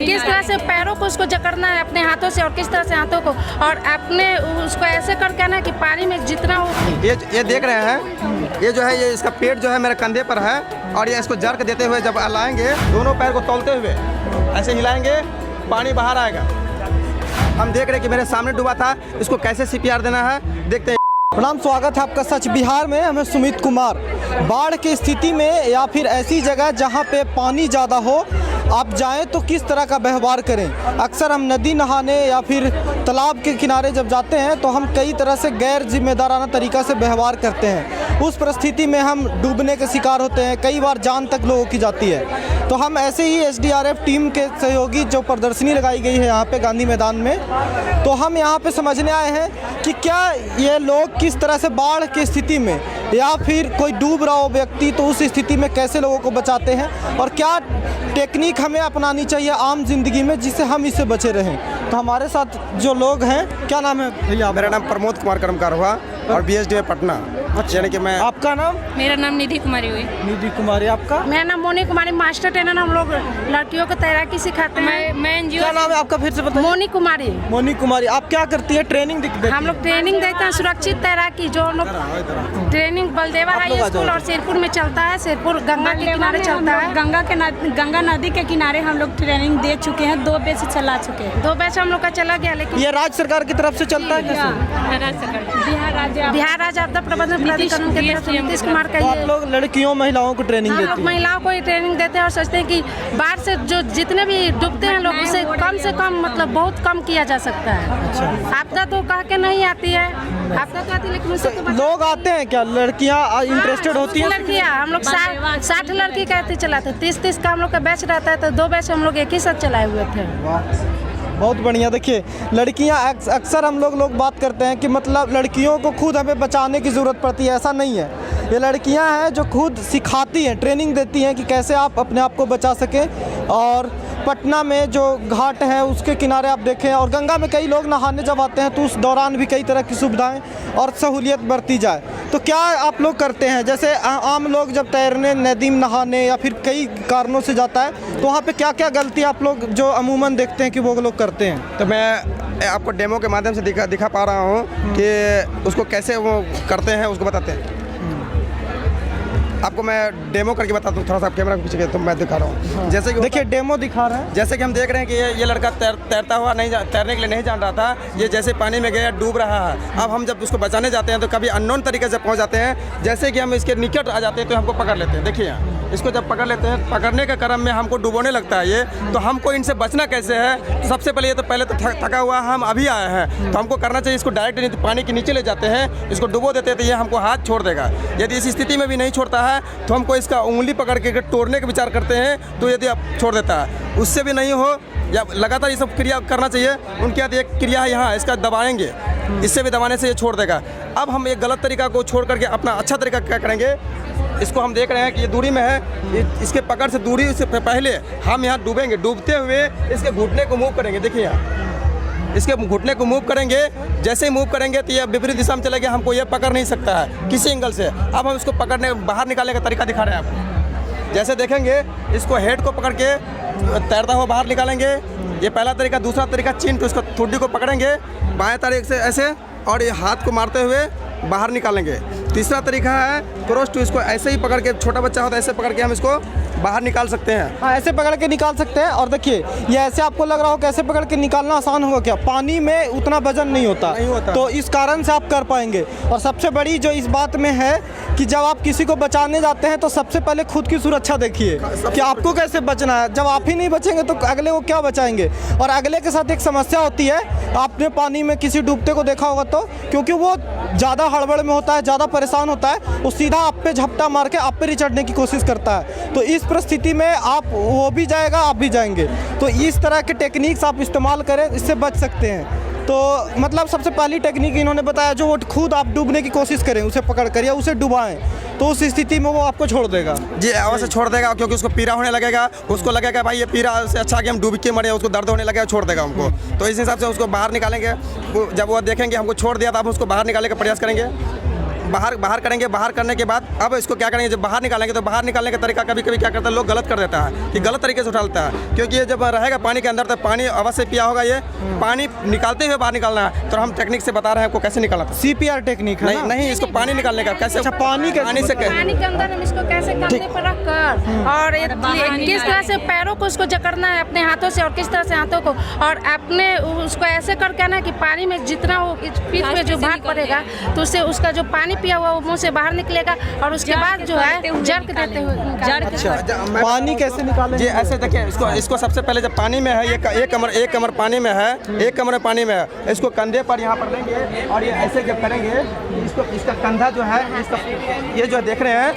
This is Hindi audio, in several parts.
किस तरह से पैरों को उसको जकड़ना है अपने हाथों से और किस तरह से हाथों को और अपने उसको ऐसे करके ना कि पानी में जितना हो। ये देख रहे हैं, ये जो है ये इसका पेट जो है मेरे कंधे पर है और ये इसको जर्क देते हुए जब लाएंगे दोनों पैर को तौलते हुए ऐसे हिलाएंगे, पानी बाहर आएगा। हम देख रहे हैं कि मेरे सामने डूबा था, इसको कैसे CPR देना है देखते हैं। प्रणाम, स्वागत है आपका सच बिहार में। हमें सुमित कुमार। बाढ़ की स्थिति में या फिर ऐसी जगह जहां पे पानी ज़्यादा हो आप जाएं तो किस तरह का व्यवहार करें। अक्सर हम नदी नहाने या फिर तालाब के किनारे जब जाते हैं तो हम कई तरह से गैर जिम्मेदाराना तरीक़ा से व्यवहार करते हैं। उस परिस्थिति में हम डूबने के शिकार होते हैं, कई बार जान तक लोगों की जाती है। तो हम ऐसे ही SDRF टीम के सहयोगी जो प्रदर्शनी लगाई गई है यहाँ पे गांधी मैदान में, तो हम यहाँ पे समझने आए हैं कि क्या ये लोग किस तरह से बाढ़ की स्थिति में या फिर कोई डूब रहा हो व्यक्ति तो उस स्थिति में कैसे लोगों को बचाते हैं और क्या टेक्निक हमें अपनानी चाहिए आम जिंदगी में जिससे हम इससे बचे रहें। तो हमारे साथ जो लोग हैं, क्या नाम है भैया? मेरा नाम प्रमोद कुमार कर्मकार हुआ और BSDA पटना। यानी कि मैं। आपका नाम? मेरा नाम निधि कुमारी हुई। निधि कुमारी। आपका? मेरा नाम मोनी कुमारी, मास्टर ट्रेनर। हम लोग लड़कियों को तैराकी सिखाते हैं। मैं क्या नाम है आपका? फिर से बताइए। मोनी कुमारी। मोनी कुमारी। आप क्या करती है? ट्रेनिंग देती हम लोग ट्रेनिंग देते हैं सुरक्षित तैराकी, जो हम लोग ट्रेनिंग बलदेवा हाई स्कूल और शेरपुर में चलता है। शेरपुर गंगा के किनारे चलता है। गंगा नदी के किनारे हम लोग ट्रेनिंग दे चुके हैं, 2 बैच चला चुके हैं। 2 बैच हम लोग का चला गया, लेकिन ये राज्य सरकार की तरफ से चलता है कैसे? बिहार राज्य आपदा प्रबंधन प्राधिकरण के तरफ से नीतीश कुमार का तो आप ये लोग लड़कियों महिलाओं को ट्रेनिंग हम देती लोग हैं? महिलाओं को ही ट्रेनिंग देते हैं और सोचते हैं कि बाढ़ से जो जितने भी डूबते हैं लोग उसे कम मतलब बहुत कम किया जा सकता है। आपदा तो कह के नहीं आती है, आपदा तो आती है लेकिन उससे लोग आते हैं क्या? लड़कियां इंटरेस्टेड होती हैं? लड़कियाँ हम लोग 60 लड़की कहते चलाते, 30 का हम लोग का बैच रहता है, तो 2 बैच हम लोग एक ही साथ चलाए हुए थे। बहुत बढ़िया। देखिए, लड़कियां अक्सर हम लोग बात करते हैं कि मतलब लड़कियों को खुद हमें बचाने की ज़रूरत पड़ती है, ऐसा नहीं है। ये लड़कियां हैं जो खुद सिखाती हैं, ट्रेनिंग देती हैं कि कैसे आप अपने आप को बचा सकें। और पटना में जो घाट है उसके किनारे आप देखें, और गंगा में कई लोग नहाने जब आते हैं तो उस दौरान भी कई तरह की सुविधाएं और सहूलियत बरती जाए। तो क्या आप लोग करते हैं? जैसे आम लोग जब तैरने, नदी में नहाने या फिर कई कारणों से जाता है तो वहाँ पे क्या क्या गलती आप लोग जो अमूमन देखते हैं कि वो लोग करते हैं? तो मैं आपको डेमो के माध्यम से दिखा पा रहा हूँ कि उसको कैसे वो करते हैं, उसको बताते हैं। आपको मैं डेमो करके बताता हूँ, थोड़ा सा कैमरा के पीछे तो मैं दिखा रहा हूँ। जैसे कि देखिए, डेमो दिखा रहे हैं। जैसे कि हम देख रहे हैं कि ये लड़का तैरता हुआ तैरने के लिए नहीं जान रहा था। ये जैसे पानी में गया, डूब रहा है। अब हम जब उसको बचाने जाते हैं तो कभी अननोन तरीके से पहुंच जाते हैं। जैसे कि हम इसके निकट आ जाते हैं तो हमको पकड़ लेते हैं। देखिए, इसको जब पकड़ लेते हैं, पकड़ने के क्रम में हमको डुबोने लगता है ये। तो हमको इनसे बचना कैसे है? तो सबसे पहले ये तो थका हुआ हम अभी आए हैं, तो हमको करना चाहिए इसको डायरेक्ट पानी के नीचे ले जाते हैं, इसको डुबो देते हैं तो ये हमको हाथ छोड़ देगा। यदि इस स्थिति में भी नहीं छोड़ता है तो हमको इसका उंगली पकड़ के तोड़ने का विचार करते हैं, तो यदि आप छोड़ देता है, उससे भी नहीं हो या लगातार ये सब क्रिया करना चाहिए। उनके बाद एक क्रिया है यहाँ, इसका दबाएंगे, इससे भी दबाने से ये छोड़ देगा। अब हम एक गलत तरीका को छोड़ करके अपना अच्छा तरीका क्या करेंगे, इसको हम देख रहे हैं कि ये दूरी में है, इसके पकड़ से दूरी से पहले हम यहाँ डूबेंगे। डूबते हुए इसके घुटने को मूव करेंगे। देखिए, यहाँ इसके घुटने को मूव करेंगे। जैसे ही मूव करेंगे तो ये विपरीत दिशा में चलेगा, हमको ये पकड़ नहीं सकता है किसी एंगल से। अब हम इसको पकड़ने बाहर निकालने का तरीका दिखा रहे हैं आपको। जैसे देखेंगे, इसको हेड को पकड़ के तैरता हुआ बाहर निकालेंगे, ये पहला तरीका। दूसरा तरीका चिन, तो इसको ठुड्डी को पकड़ेंगे बाएं तरीके से ऐसे और ये हाथ को मारते हुए बाहर निकालेंगे। तीसरा तरीका है क्रॉस टू, इसको ऐसे ही पकड़ के, छोटा बच्चा होता है ऐसे पकड़ के हम इसको बाहर निकाल सकते हैं। हाँ, ऐसे पकड़ के निकाल सकते हैं। और देखिए, ये ऐसे आपको लग रहा हो कैसे पकड़ के निकालना आसान होगा क्या? पानी में उतना वजन नहीं होता तो इस कारण से आप कर पाएंगे। और सबसे बड़ी जो इस बात में है कि जब आप किसी को बचाने जाते हैं तो सबसे पहले खुद की सुरक्षा देखिए कि आपको कैसे बचना है। जब आप ही नहीं बचेंगे तो अगले को क्या बचाएंगे? और अगले के साथ एक समस्या होती है, आपने पानी में किसी डूबते को देखा होगा तो, क्योंकि वो ज़्यादा हड़बड़ में होता है, ज़्यादा परेशान होता है, वो सीधा आप पे झपटा मार के आप पे ही चढ़ने की कोशिश करता है। तो इस परिस्थिति में आप, वो भी जाएगा आप भी जाएंगे। तो इस तरह के टेक्निक्स आप इस्तेमाल करें, इससे बच सकते हैं। तो मतलब सबसे पहली टेक्निक इन्होंने बताया, जो वो खुद आप डूबने की कोशिश करें, उसे पकड़ कर या उसे डुबाएं, तो उस स्थिति में वो आपको छोड़ देगा। जी, अवश्य छोड़ देगा, क्योंकि उसको पीड़ा होने लगेगा। उसको लगेगा भाई ये पीड़ा से अच्छा कि हम डूब के मरे, उसको दर्द होने लगेगा, छोड़ देगा हमको। तो इस हिसाब से उसको बाहर निकालेंगे। जब वो देखेंगे हमको छोड़ दिया तो आप उसको बाहर निकालने का प्रयास करेंगे। बाहर करेंगे। बाहर करने के बाद अब इसको क्या करेंगे, जब बाहर निकालेंगे तो बाहर निकालने का तरीका कभी कभी क्या करता है, लोग गलत कर देता है कि गलत तरीके से उठा लेता है, क्योंकि ये जब रहेगा पानी के अंदर तो पानी अवश्य पिया होगा, ये पानी निकालते हुए बाहर निकालना है। तो हम टेक्निक से बता रहे हैं आपको कैसे निकालना था। CPR टेक्निक है ना? नहीं, इसको पानी निकालने का कैसे। अच्छा, पानी से पानी के अंदर हम इसको कैसे कंधे पर रख कर और किस तरह से पैरों को उसको जकड़ना है अपने हाथों से, और किस तरह से हाथों को, और अपने उसको ऐसे करके ना कि पानी में जितना वो पीठ में जो भाग पड़ेगा तो उससे उसका जो पानी पिया हुआ वो मुंह से बाहर निकलेगा, और उसके बाद जो है जर्क देते हुए पानी कैसे निकालेंगे? जी ऐसे देखिए, इसको सबसे पहले जब पानी में है, ये एक कमर पानी में है, एक कमर पानी में है, इसको कंधे पर यहाँ पर लेंगे और ये ऐसे जब करेंगे इसको, इसका कंधा जो है, इसका ये जो देख रहे हैं,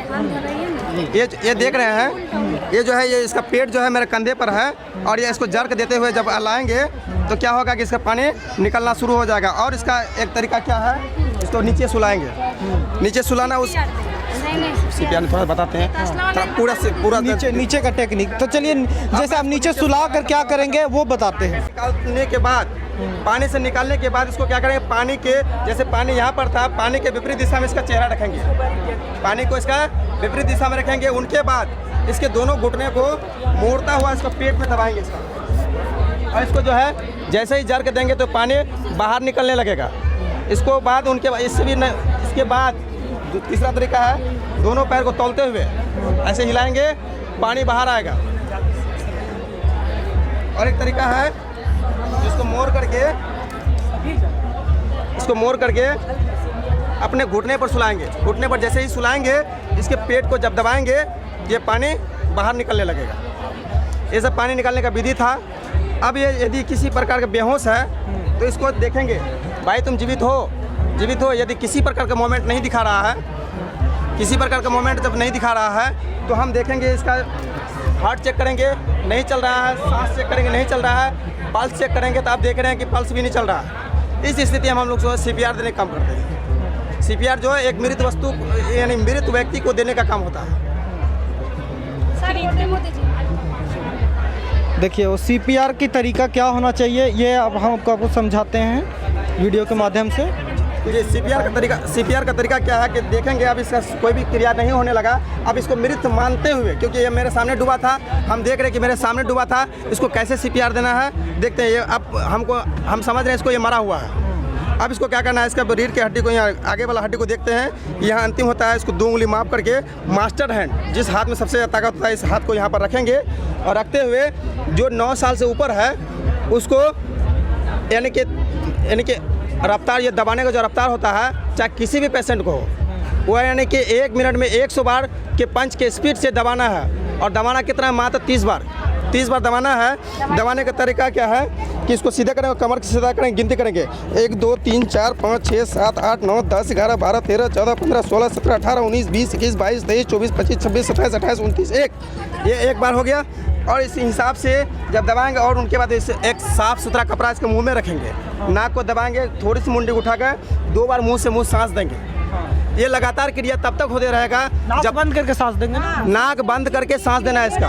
ये देख रहे हैं, ये जो है, ये इसका पेट जो है मेरे कंधे पर है, और ये इसको जर्क देते हुए जब लाएंगे तो क्या होगा कि इसका पानी निकलना शुरू हो जाएगा। और इसका एक तरीका क्या है, इसको नीचे सुलाएंगे, नीचे सुलाना उस CPR थोड़ा बताते हैं, पूरा नीचे का टेक्निक। तो चलिए, जैसे आप नीचे सुला कर क्या करेंगे वो बताते हैं। निकालने के बाद, पानी से निकालने के बाद इसको क्या करेंगे, पानी के जैसे पानी यहाँ पर था, पानी के विपरीत दिशा में इसका चेहरा रखेंगे, पानी को इसका विपरीत दिशा में रखेंगे। उनके बाद इसके दोनों घुटने को मोड़ता हुआ इसको पेट में दबाएंगे इसका, और इसको जो है जैसे ही जर्क देंगे तो पानी बाहर निकलने लगेगा। इसको बाद उनके इससे भी इसके बाद तीसरा तरीका है, दोनों पैर को तौलते हुए ऐसे हिलाएंगे, पानी बाहर आएगा। और एक तरीका है इसको मोड़ करके अपने घुटने पर सुलाएंगे, घुटने पर जैसे ही सुलाएंगे इसके पेट को जब दबाएंगे ये पानी बाहर निकलने लगेगा। ये सब पानी निकालने का विधि था। अब ये यदि किसी प्रकार का बेहोश है तो इसको देखेंगे, भाई तुम जीवित हो, यदि किसी प्रकार का मोमेंट नहीं दिखा रहा है, किसी प्रकार का मोमेंट जब नहीं दिखा रहा है तो हम देखेंगे, इसका हार्ट चेक करेंगे, नहीं चल रहा है, सांस चेक करेंगे, नहीं चल रहा है, पल्स चेक करेंगे तो आप देख रहे हैं कि पल्स भी नहीं चल रहा है। इस स्थिति में हम लोग जो CPR देने का काम करते हैं। CPR जो है एक मृत वस्तु यानी मृत व्यक्ति को देने का काम होता है। देखिए, वो CPR की तरीका क्या होना चाहिए ये अब हम आपको समझाते हैं वीडियो के माध्यम से। तो ये CPR का तरीका क्या है कि देखेंगे, अब इसका कोई भी क्रिया नहीं होने लगा, अब इसको मृत मानते हुए, क्योंकि ये मेरे सामने डूबा था, हम देख रहे हैं कि मेरे सामने डूबा था, इसको कैसे CPR देना है देखते हैं। ये अब हम समझ रहे हैं इसको ये मरा हुआ है। अब इसको क्या करना है, इसका रीढ़ की हड्डी को, यहाँ आगे वाला हड्डी को देखते हैं, यहाँ अंतिम होता है, इसको 2 उंगली माप करके मास्टर हैंड, जिस हाथ में सबसे ज़्यादा ताकत होता है, इस हाथ को यहाँ पर रखेंगे, और रखते हुए जो 9 साल से ऊपर है उसको यानी कि रफ्तार, ये दबाने का जो रफ्तार होता है, चाहे किसी भी पेशेंट को हो, वो यानी कि 1 मिनट में 100 बार के पंच के स्पीड से दबाना है। और दबाना कितना है, मात्र 30 बार दबाना है। दबाने का तरीका क्या है कि इसको सीधा करेंगे, कमर से सीधा करेंगे, गिनती करेंगे 1 2 3 4 5 6 7 8 9 10 11 12 13 14 15 16 17 18 19 20 21 22 23 24 25 26 27 28 29 ये एक बार हो गया। और इस हिसाब से जब दबाएंगे, और उनके बाद इसे एक साफ़ सुथरा कपड़ा इसके मुंह में रखेंगे, नाक को दबाएंगे, थोड़ी सी मुंडी उठाकर 2 बार मुंह से मुंह सांस देंगे। ये लगातार क्रिया तब तक होते रहेगा जब बंद करके सांस देंगे ना, नाक बंद करके सांस देना है इसका,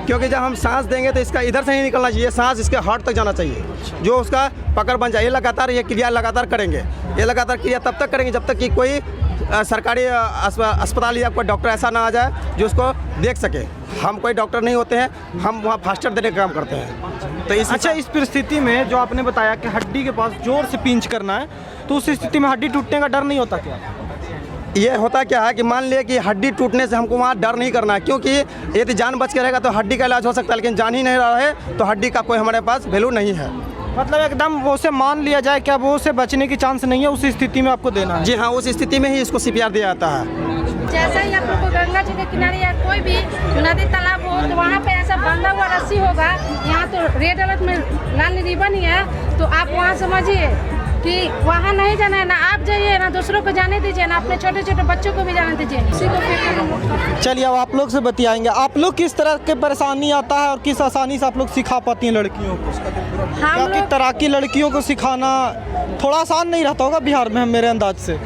क्योंकि जब हम सांस देंगे तो इसका इधर से नहीं निकलना चाहिए, सांस इसके हार्ट तक जाना चाहिए, जो उसका पकड़ बन जाए। ये क्रिया लगातार करेंगे, ये लगातार क्रिया तब तक करेंगे जब तक कि कोई सरकारी अस्पताल या कोई डॉक्टर ऐसा ना आ जाए जो उसको देख सके। हम कोई डॉक्टर नहीं होते हैं, हम वहाँ फास्टर देने का काम करते हैं। तो अच्छा, इस परिस्थिति में जो आपने बताया कि हड्डी के पास जोर से पिंच करना है, तो उस स्थिति में हड्डी टूटने का डर नहीं होता क्या? ये होता क्या है कि मान लिया कि हड्डी टूटने से हमको वहाँ डर नहीं करना है, क्योंकि यदि जान बच के रहेगा तो हड्डी का इलाज हो सकता है, लेकिन जान ही नहीं रहा है तो हड्डी का कोई हमारे पास वैल्यू नहीं है। मतलब एकदम वो से मान लिया जाए क्या वो से बचने की चांस नहीं है, उस स्थिति में आपको देना है? जी हाँ, उस स्थिति में ही इसको CPR दिया जाता है। जैसा ही आप लोग को गंगा जी के किनारे या कोई भी नदी तालाब हो तो वहाँ पे ऐसा बंधा हुआ रस्सी होगा, यहाँ तो रेड अलर्ट में लाल रिबन ही है, तो आप वहाँ समझिए कि वहाँ नहीं जाना है, ना आप जाइए ना दूसरों को जाने दीजिए, ना अपने छोटे छोटे बच्चों को भी जाने दीजिए, किसी को। चलिए, अब आप लोग से बतियाएंगे, आप लोग किस तरह के परेशानी आता है और किस आसानी से आप लोग सिखा पाती हैं लड़कियों को? क्योंकि तैराकी लड़कियों को सिखाना थोड़ा आसान नहीं रहता होगा बिहार में, मेरे अंदाज से।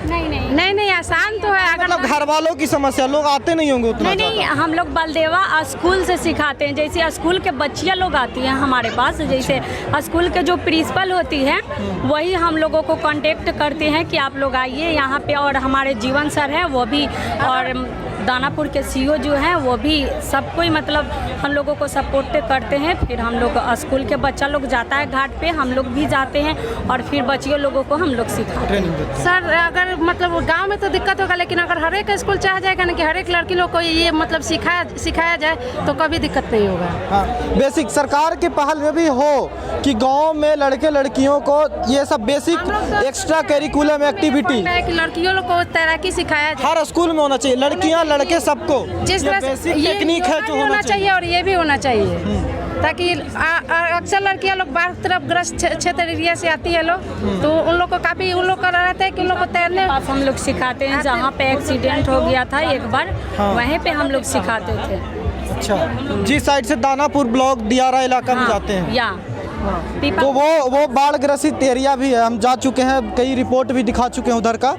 नहीं आसान तो है, मतलब घर वालों की समस्या, लोग आते नहीं होंगे उतना। नहीं, हम लोग बलदेवा स्कूल से सिखाते हैं। जैसे स्कूल के बच्चियाँ लोग आती हैं हमारे पास, जैसे स्कूल के जो प्रिंसिपल होती है वही हम लोग लोगों को कांटेक्ट करते हैं कि आप लोग आइए यहाँ पे, और हमारे जीवन सर हैं वो भी, और दानापुर के सीईओ जो हैं वो भी, सब कोई मतलब हम लोगों को सपोर्ट करते हैं। फिर हम लोग स्कूल के बच्चा लोग जाता है घाट पे, हम लोग भी जाते हैं और फिर बच्चियों लोगों को हम लोग सिखाते हैं। सर अगर मतलब गांव में तो दिक्कत होगा, लेकिन अगर हर एक स्कूल चाह जाएगा ना कि हर एक लड़की लोग को ये मतलब सिखाया जाए तो कभी दिक्कत नहीं होगा। हाँ, बेसिक सरकार की पहल में भी हो कि गांव में लड़के लड़कियों को ये सब बेसिक एक्स्ट्रा करिकुलम एक्टिविटी कि लड़कियों लोग को तैराकी सिखाया जाए, हर स्कूल में होना चाहिए, लड़कियां लड़के सबको। जिस तरह से बेसिक ये टेक्निक है जो होना चाहिए और ये भी होना चाहिए, ताकि अक्सर लड़कियां लोग बाहर तरफ ग्रस्त क्षेत्र एरिया से आती है लोग, तो उन लोग को काफ़ी उन लोग का रहता है कि उन लोग को तैरने पास हम लोग सिखाते हैं। जहाँ पे एक्सीडेंट हो गया था एक बार, वहीं पे हम लोग सिखाते थे। अच्छा, जिस साइड से दानापुर ब्लॉक दियारा इलाका में जाते हैं, या तो वो बाढ़ ग्रसित एरिया भी है, हम जा चुके हैं, कई रिपोर्ट भी दिखा चुके हैं उधर का,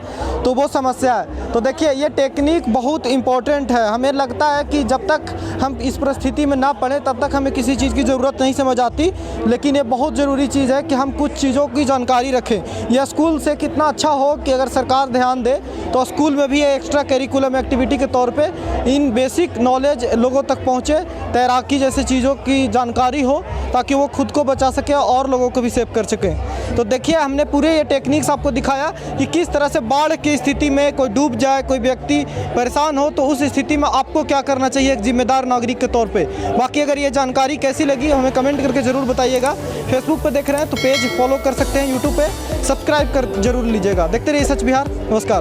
तो वो समस्या है। तो देखिए ये टेक्निक बहुत इम्पोर्टेंट है। हमें लगता है कि जब तक हम इस परिस्थिति में ना पड़े तब तक हमें किसी चीज़ की ज़रूरत नहीं समझ आती, लेकिन ये बहुत ज़रूरी चीज़ है कि हम कुछ चीज़ों की जानकारी रखें। यह स्कूल से कितना अच्छा हो कि अगर सरकार ध्यान दे तो स्कूल में भी एक्स्ट्रा करिकुलम एक्टिविटी के तौर पर इन बेसिक नॉलेज लोगों तक पहुँचे, तैराकी जैसे चीज़ों की जानकारी हो, ताकि वो खुद को बचा सके और लोगों को भी सेव कर सकें। तो देखिए हमने पूरे ये टेक्निक्स आपको दिखाया कि किस तरह से बाढ़ की स्थिति में कोई डूब जाए, कोई व्यक्ति परेशान हो, तो उस स्थिति में आपको क्या करना चाहिए एक जिम्मेदार नागरिक के तौर पे। बाकी अगर ये जानकारी कैसी लगी हमें कमेंट करके ज़रूर बताइएगा। फेसबुक पे देख रहे हैं तो पेज फॉलो कर सकते हैं, यूट्यूब पे सब्सक्राइब कर जरूर लीजिएगा। देखते रहिए सच बिहार। नमस्कार।